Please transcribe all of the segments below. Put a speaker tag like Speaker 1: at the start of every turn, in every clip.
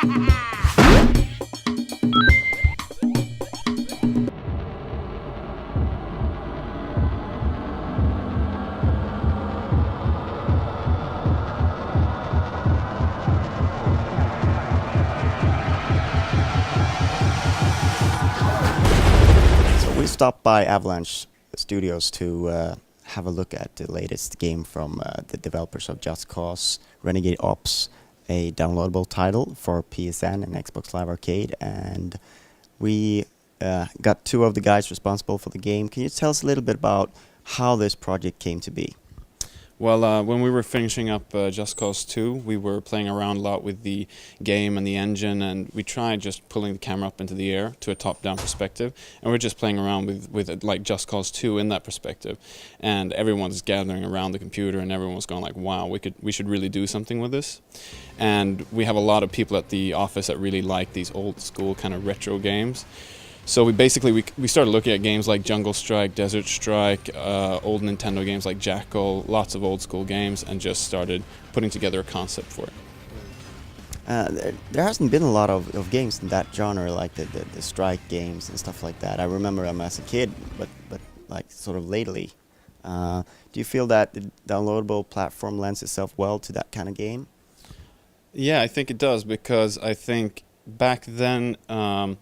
Speaker 1: We stopped by Avalanche Studios to have a look at the latest game from the developers of Just Cause, Renegade Ops, a downloadable title for PSN and Xbox Live Arcade, and we got two of the guys responsible for the game. Can you tell us a little bit about how this project came to be?
Speaker 2: Well, when we were finishing up Just Cause 2, we were playing around a lot with the game and the engine, and we tried just pulling the camera up into the air to a top-down perspective, and we're just playing around with it like Just Cause 2 in that perspective, and everyone's gathering around the computer, and everyone's going like, wow, we should really do something with this. And we have a lot of people at the office that really like these old-school kind of retro games. So we basically started looking at games like Jungle Strike, Desert Strike, old Nintendo games like Jackal, lots of old school games, and just started putting together a concept for it.
Speaker 1: There hasn't been a lot of games in that genre, like the strike games and stuff like that. I remember them as a kid, but like sort of lately. Do you feel that the downloadable platform lends itself well to that kind of game?
Speaker 2: Yeah, I think it does, because I think back then,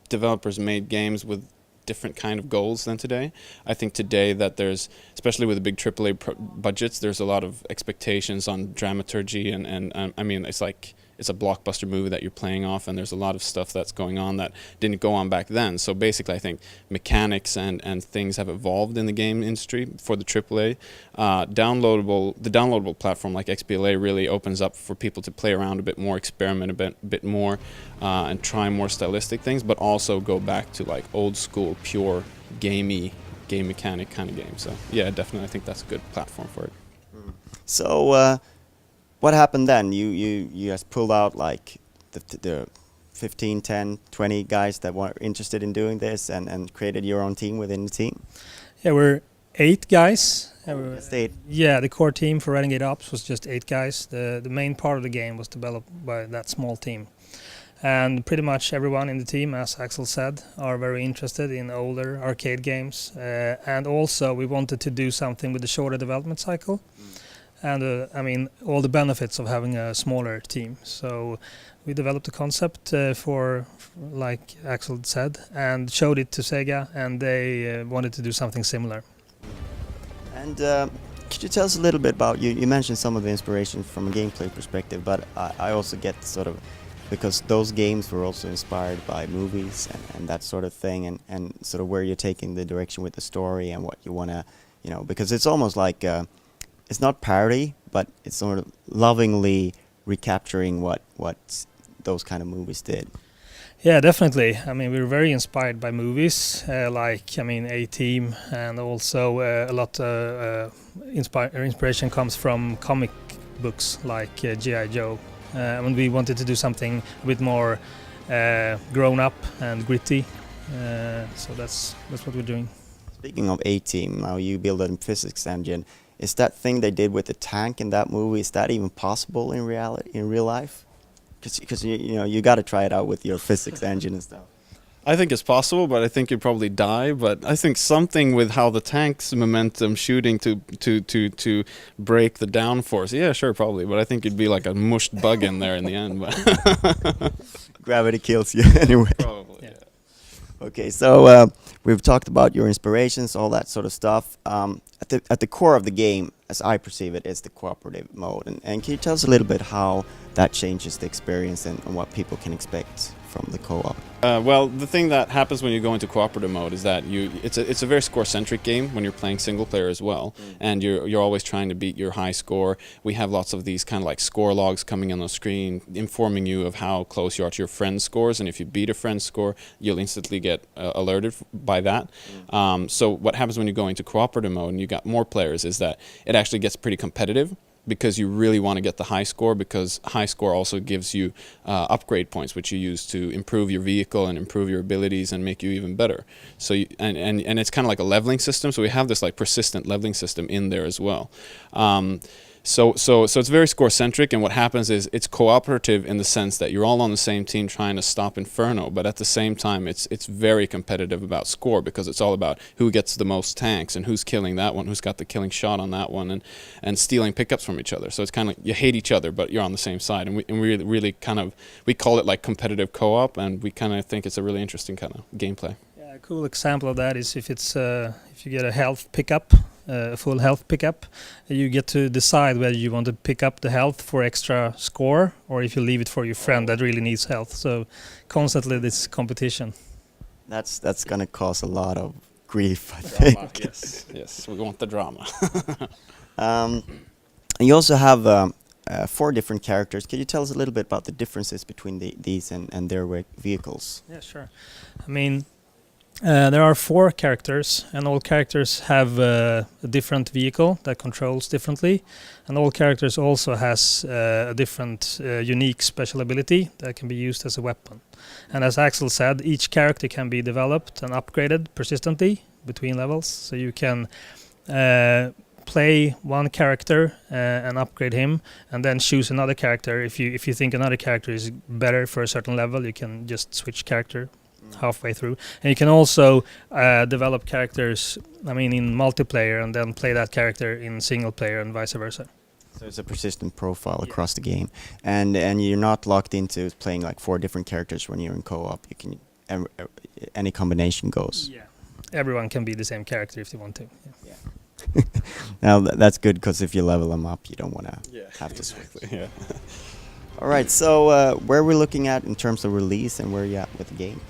Speaker 2: developers made games with different kind of goals than today. I think today that there's, especially with the big AAA budgets, there's a lot of expectations on dramaturgy, and I mean, it's like it's a blockbuster movie that you're playing off, and there's a lot of stuff that's going on that didn't go on back then. So basically, I think mechanics and things have evolved in the game industry for the AAA. The downloadable platform like XBLA really opens up for people to play around a bit more, experiment a bit more, and try more stylistic things, but also go back to like old school, pure game mechanic kind of game. So yeah, definitely, I think that's a good platform for it.
Speaker 1: So what happened then? You just pulled out like the 15, 10, 20 guys that were interested in doing this and created your own team within the team?
Speaker 3: Yeah, we're 8 guys.
Speaker 1: Just 8?
Speaker 3: Yeah, the core team for Renegade Ops was just 8 guys. The main part of the game was developed by that small team. And pretty much everyone in the team, as Axel said, are very interested in older arcade games. And also we wanted to do something with the shorter development cycle. And I mean, all the benefits of having a smaller team. So we developed a concept for, like Axel said, and showed it to Sega, and they wanted to do something similar.
Speaker 1: And could you tell us a little bit about, you mentioned some of the inspiration from a gameplay perspective, but I also get sort of, because those games were also inspired by movies and that sort of thing, and sort of where you're taking the direction with the story and what you want to, you know, because it's almost like, it's not parody, but it's sort of lovingly recapturing what those kind of movies did.
Speaker 3: Yeah, definitely. I mean, we were very inspired by movies, like, I mean, A-Team, and also a lot inspiration comes from comic books like G.I. Joe. When we wanted to do something a bit more grown up and gritty, so that's what we're doing.
Speaker 1: Speaking of A-Team, now you build a physics engine. Is that thing they did with the tank in that movie, is that even possible in real life? Because you know, you got to try it out with your physics engine and stuff.
Speaker 2: I think it's possible, but I think you'd probably die. But I think something with how the tank's momentum shooting to break the downforce. Yeah, sure, probably. But I think it'd be like a mushed bug in there in the end. But
Speaker 1: Gravity kills you anyway.
Speaker 2: Probably, yeah.
Speaker 1: Okay, so we've talked about your inspirations, all that sort of stuff. At the core of the game, as I perceive it, is the cooperative mode. And can you tell us a little bit how that changes the experience and what people can expect from the co-op?
Speaker 2: Well, the thing that happens when you go into cooperative mode is that it's a very score-centric game when you're playing single player as well, and you're always trying to beat your high score. We have lots of these kind of like score logs coming on the screen, informing you of how close you are to your friend's scores, and if you beat a friend's score, you'll instantly get alerted by that. So what happens when you go into cooperative mode and you got more players is that it actually gets pretty competitive, because you really want to get the high score, because high score also gives you upgrade points, which you use to improve your vehicle and improve your abilities and make you even better. So and it's kind of like a leveling system, so we have this like persistent leveling system in there as well. So it's very score centric, and what happens is it's cooperative in the sense that you're all on the same team trying to stop Inferno, but at the same time it's very competitive about score, because it's all about who gets the most tanks and who's killing that one, who's got the killing shot on that one, and stealing pickups from each other. So it's kind of, you hate each other, but you're on the same side, and we really kind of, we call it like competitive co-op, and we kind of think it's a really interesting kind of gameplay.
Speaker 3: Yeah, a cool example of that is if you get a health pickup, a full health pickup, you get to decide whether you want to pick up the health for extra score, or if you leave it for your friend that really needs health. So constantly this competition.
Speaker 1: That's gonna cause a lot of grief, I think.
Speaker 2: Drama, yes, we want the drama.
Speaker 1: And you also have 4 different characters. Can you tell us a little bit about the differences between these and their vehicles?
Speaker 3: Yeah, sure. I mean, there are 4 characters, and all characters have a different vehicle that controls differently, and all characters also has a different unique special ability that can be used as a weapon. And as Axel said, each character can be developed and upgraded persistently between levels, so you can play one character and upgrade him, and then choose another character. If you think another character is better for a certain level, you can just switch character halfway through. And you can also develop characters, I mean, in multiplayer, and then play that character in single player and vice versa.
Speaker 1: So it's a persistent profile across the game, and you're not locked into playing like 4 different characters when you're in co-op. You can any combination goes.
Speaker 3: Yeah, everyone can be the same character if they want to. Yeah.
Speaker 1: Now that's good, because if you level them up, you don't want to have to switch.
Speaker 2: Yeah.
Speaker 1: All right, so where we're looking at in terms of release, and where you at with the game?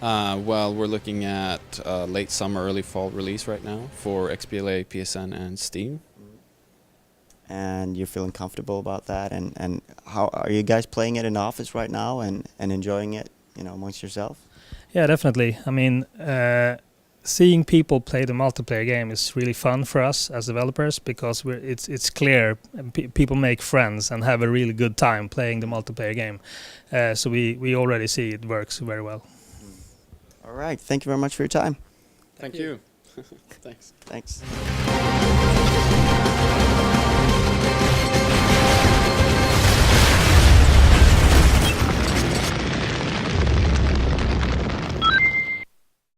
Speaker 2: Well, we're looking at late summer, early fall release right now for XBLA, PSN, and Steam.
Speaker 1: And you're feeling comfortable about that, and how are you guys playing it in the office right now and enjoying it, amongst yourself?
Speaker 3: Yeah, definitely. I mean, seeing people play the multiplayer game is really fun for us as developers, because it's clear people make friends and have a really good time playing the multiplayer game. So we already see it works very well.
Speaker 1: All right, thank you very much for your time.
Speaker 2: Thank you. Thanks.
Speaker 1: Thanks.